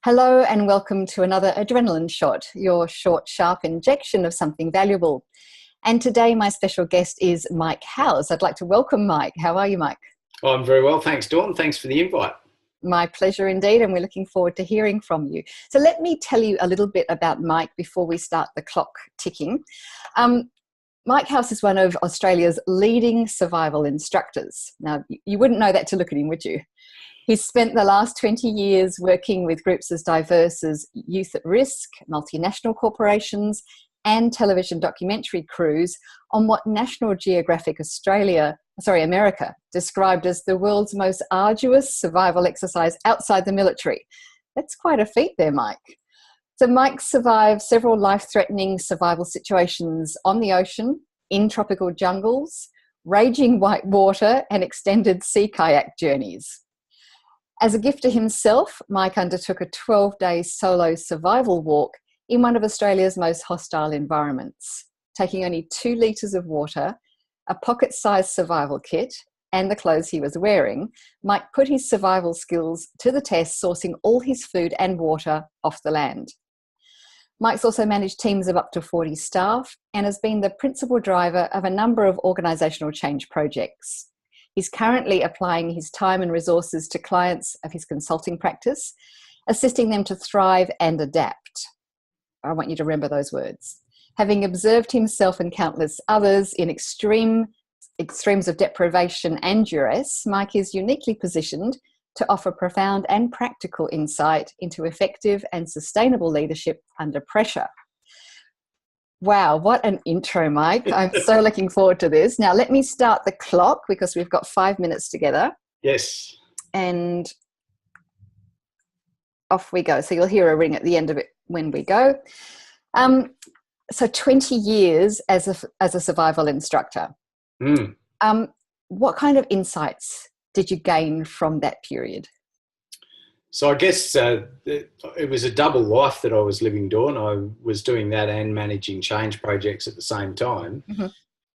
Hello and welcome to another Adrenalin Shot, your short, sharp injection of something valuable. And today my special guest is Mike Howes. I'd like to welcome Mike. How are you, Mike? Oh, I'm very well, thanks, Dawn. Thanks for the invite. My pleasure indeed, and we're looking forward to hearing from you. So let me tell you a little bit about Mike before we start the clock ticking. Mike Howes is one of Australia's leading survival instructors. Now, you wouldn't know that to look at him, would you? He's spent the last 20 years working with groups as diverse as Youth at Risk, multinational corporations, and television documentary crews on what National Geographic America described as the world's most arduous survival exercise outside the military. That's quite a feat there, Mike. So Mike survived several life-threatening survival situations on the ocean, in tropical jungles, raging white water, and extended sea kayak journeys. As a gift to himself, Mike undertook a 12-day solo survival walk in one of Australia's most hostile environments, taking only 2 litres of water, a pocket-sized survival kit, and the clothes he was wearing. Mike put his survival skills to the test, sourcing all his food and water off the land. Mike's also managed teams of up to 40 staff and has been the principal driver of a number of organisational change projects. He's currently applying his time and resources to clients of his consulting practice, assisting them to thrive and adapt. I want you to remember those words. Having observed himself and countless others in extremes of deprivation and duress, Mike is uniquely positioned to offer profound and practical insight into effective and sustainable leadership under pressure. Wow, what an intro, Mike. I'm so looking forward to this. Now, let me start the clock because we've got 5 minutes together. Yes. And off we go. So you'll hear a ring at the end of it when we go. So 20 years as a survival instructor. What kind of insights did you gain from that period? So I guess it was a double life that I was living, Dawn. I was doing that and managing change projects at the same time. Mm-hmm.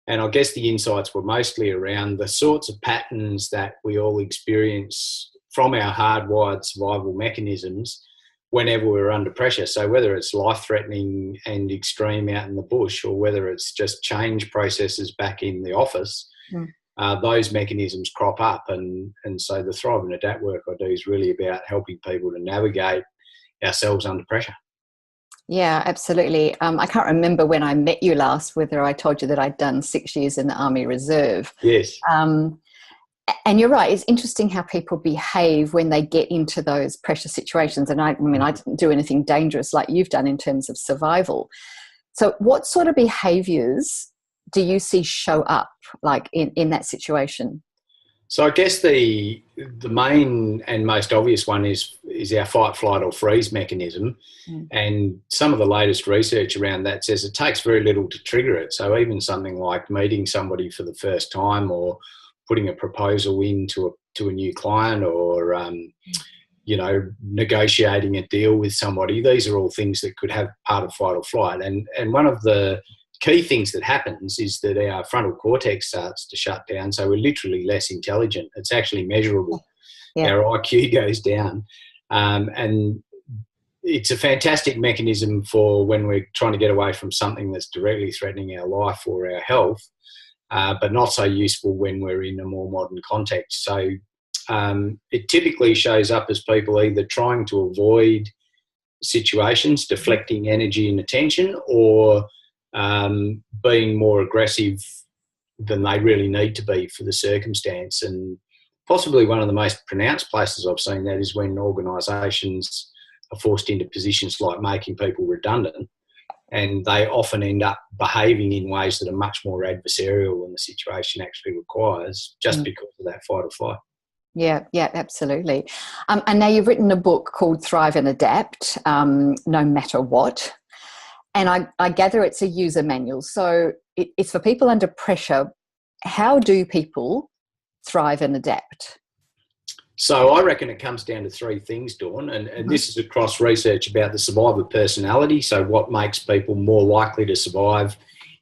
And I guess the insights were mostly around the sorts of patterns that we all experience from our hardwired survival mechanisms whenever we're under pressure. So whether it's life-threatening and extreme out in the bush or whether it's just change processes back in the office, those mechanisms crop up. And so the Thrive and Adapt work I do is really about helping people to navigate ourselves under pressure. Yeah, absolutely. I can't remember when I met you last, whether I told you that I'd done 6 years in the Army Reserve. Yes. And you're right, it's interesting how people behave when they get into those pressure situations. And I didn't do anything dangerous like you've done in terms of survival. So what sort of behaviours do you see show up like in that situation? So I guess the main and most obvious one is our fight, flight or freeze mechanism. And some of the latest research around that says it takes very little to trigger it. So even something like meeting somebody for the first time or putting a proposal in to a new client or, negotiating a deal with somebody, these are all things that could have part of fight or flight. And one of the key things that happens is that our frontal cortex starts to shut down, so we're literally less intelligent. It's actually measurable. Yeah. Our IQ goes down, and it's a fantastic mechanism for when we're trying to get away from something that's directly threatening our life or our health, but not so useful when we're in a more modern context. So it typically shows up as people either trying to avoid situations, deflecting energy and attention, or being more aggressive than they really need to be for the circumstance. And possibly one of the most pronounced places I've seen that is when organisations are forced into positions like making people redundant, and they often end up behaving in ways that are much more adversarial than the situation actually requires, just because of that fight or flight. Yeah, absolutely. And now you've written a book called Thrive and Adapt, No Matter What. And I gather it's a user manual. So it's for people under pressure. How do people thrive and adapt? So I reckon it comes down to 3 things, Dawn, and this is across research about the survivor personality, so what makes people more likely to survive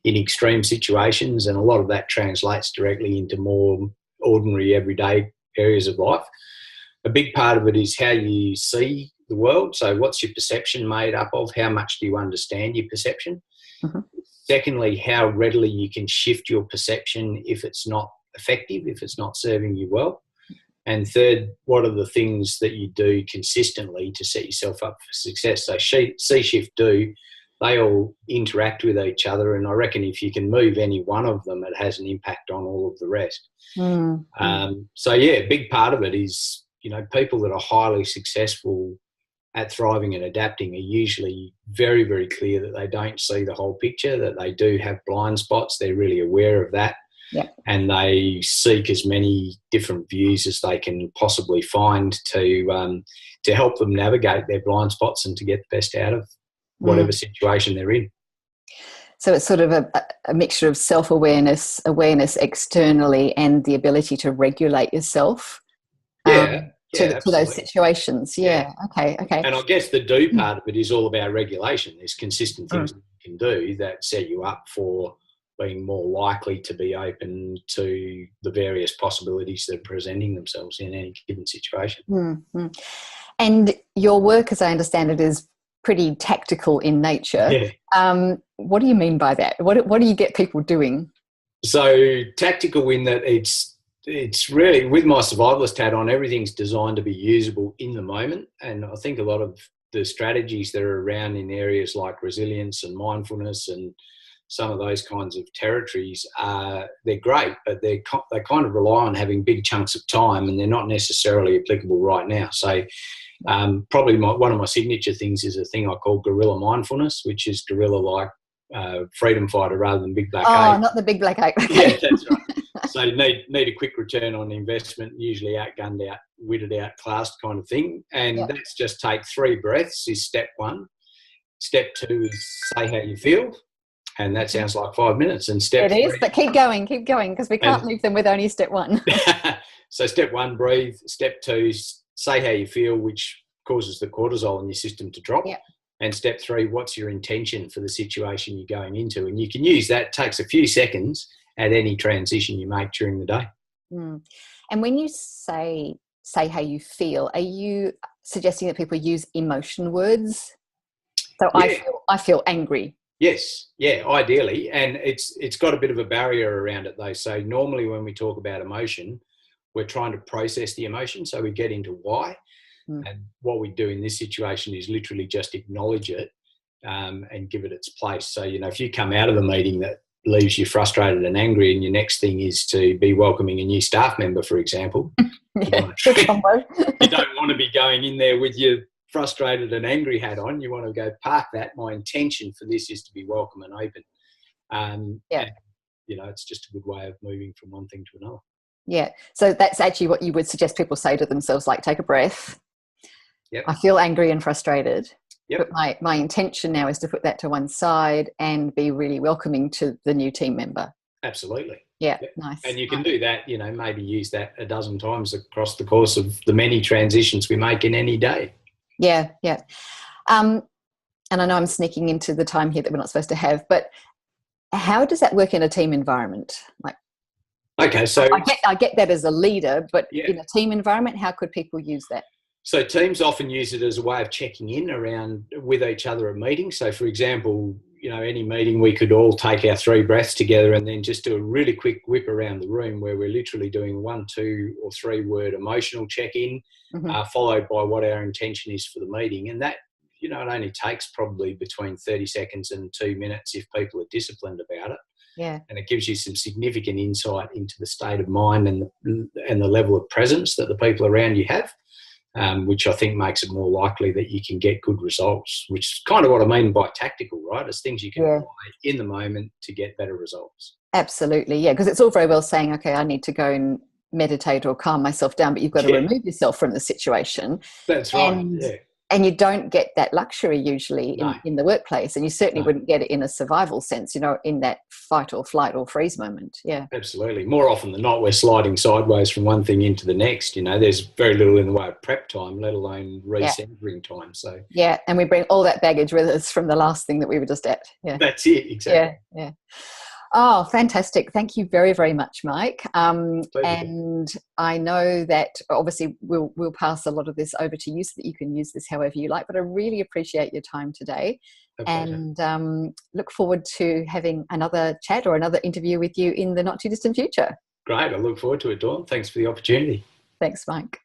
in extreme situations, and a lot of that translates directly into more ordinary, everyday areas of life. A big part of it is how you see the world. So what's your perception made up of? How much do you understand your perception? Mm-hmm. Secondly, how readily you can shift your perception if it's not effective, if it's not serving you well. And third, what are the things that you do consistently to set yourself up for success? So see, shift, do, they all interact with each other. And I reckon if you can move any one of them, it has an impact on all of the rest. So yeah, a big part of it is, people that are highly successful at thriving and adapting are usually very, very clear that they don't see the whole picture, that they do have blind spots. They're really aware of that. Yeah. And they seek as many different views as they can possibly find to help them navigate their blind spots and to get the best out of whatever situation they're in. So it's sort of a mixture of self-awareness, awareness externally, and the ability to regulate yourself to those situations. Yeah. Okay. And I guess the do part of it is all about regulation. There's consistent things that you can do that set you up for being more likely to be open to the various possibilities that are presenting themselves in any given situation. Mm-hmm. And your work, as I understand it, is pretty tactical in nature. Yeah. What do you mean by that? What do you get people doing? So tactical in that it's really, with my survivalist hat on, everything's designed to be usable in the moment. And I think a lot of the strategies that are around in areas like resilience and mindfulness and some of those kinds of territories, they're great, but they kind of rely on having big chunks of time, and they're not necessarily applicable right now. So probably one of my signature things is a thing I call guerrilla mindfulness, which is guerrilla like freedom fighter rather than big black ape. Oh, not the big black ape. Okay. Yeah, that's right. So you need a quick return on investment, usually outgunned out, witted out, classed kind of thing. And that's just take 3 breaths is step 1. Step 2 is say how you feel. And that sounds like 5 minutes. And step 3, it is, but keep going, because we can't leave them with only step 1. So step 1, breathe. Step 2, say how you feel, which causes the cortisol in your system to drop. Yeah. And step 3, what's your intention for the situation you're going into? And you can use that. It takes a few seconds at any transition you make during the day. And when you say how you feel, are you suggesting that people use emotion words? So I feel angry. Yes, yeah, ideally. And it's got a bit of a barrier around it though. So normally when we talk about emotion, we're trying to process the emotion. So we get into why. And what we do in this situation is literally just acknowledge it and give it its place. So, if you come out of a meeting that leaves you frustrated and angry, and your next thing is to be welcoming a new staff member, for example, you don't want to be going in there with your frustrated and angry hat on. You want to go, park that. My intention for this is to be welcome and open. And, it's just a good way of moving from one thing to another. Yeah. So that's actually what you would suggest people say to themselves, like, take a breath. Yep. I feel angry and frustrated. Yep. But my intention now is to put that to one side and be really welcoming to the new team member. Absolutely. Yeah, nice. And you can do that, maybe use that a dozen times across the course of the many transitions we make in any day. Yeah. And I know I'm sneaking into the time here that we're not supposed to have, but how does that work in a team environment? Okay, so I get that as a leader, but in a team environment, how could people use that? So teams often use it as a way of checking in around with each other at meetings. So for example, any meeting, we could all take our 3 breaths together and then just do a really quick whip around the room where we're literally doing 1, 2 or 3 word emotional check-in, followed by what our intention is for the meeting. And that, it only takes probably between 30 seconds and 2 minutes if people are disciplined about it. Yeah. And it gives you some significant insight into the state of mind and the level of presence that the people around you have. Which I think makes it more likely that you can get good results, which is kind of what I mean by tactical, right? It's things you can apply in the moment to get better results. Absolutely, yeah, because it's all very well saying, okay, I need to go and meditate or calm myself down, but you've got to remove yourself from the situation. That's right, And you don't get that luxury usually in the workplace, and you certainly wouldn't get it in a survival sense, in that fight or flight or freeze moment. Yeah, absolutely. More often than not, we're sliding sideways from one thing into the next. There's very little in the way of prep time, let alone recentering time. So and we bring all that baggage with us from the last thing that we were just at. Yeah, that's it, exactly. Yeah. Oh, fantastic. Thank you very, very much, Mike. Pleasure. And I know that obviously we'll pass a lot of this over to you so that you can use this however you like, but I really appreciate your time today and look forward to having another chat or another interview with you in the not too distant future. Great. I look forward to it, Dawn. Thanks for the opportunity. Thanks, Mike.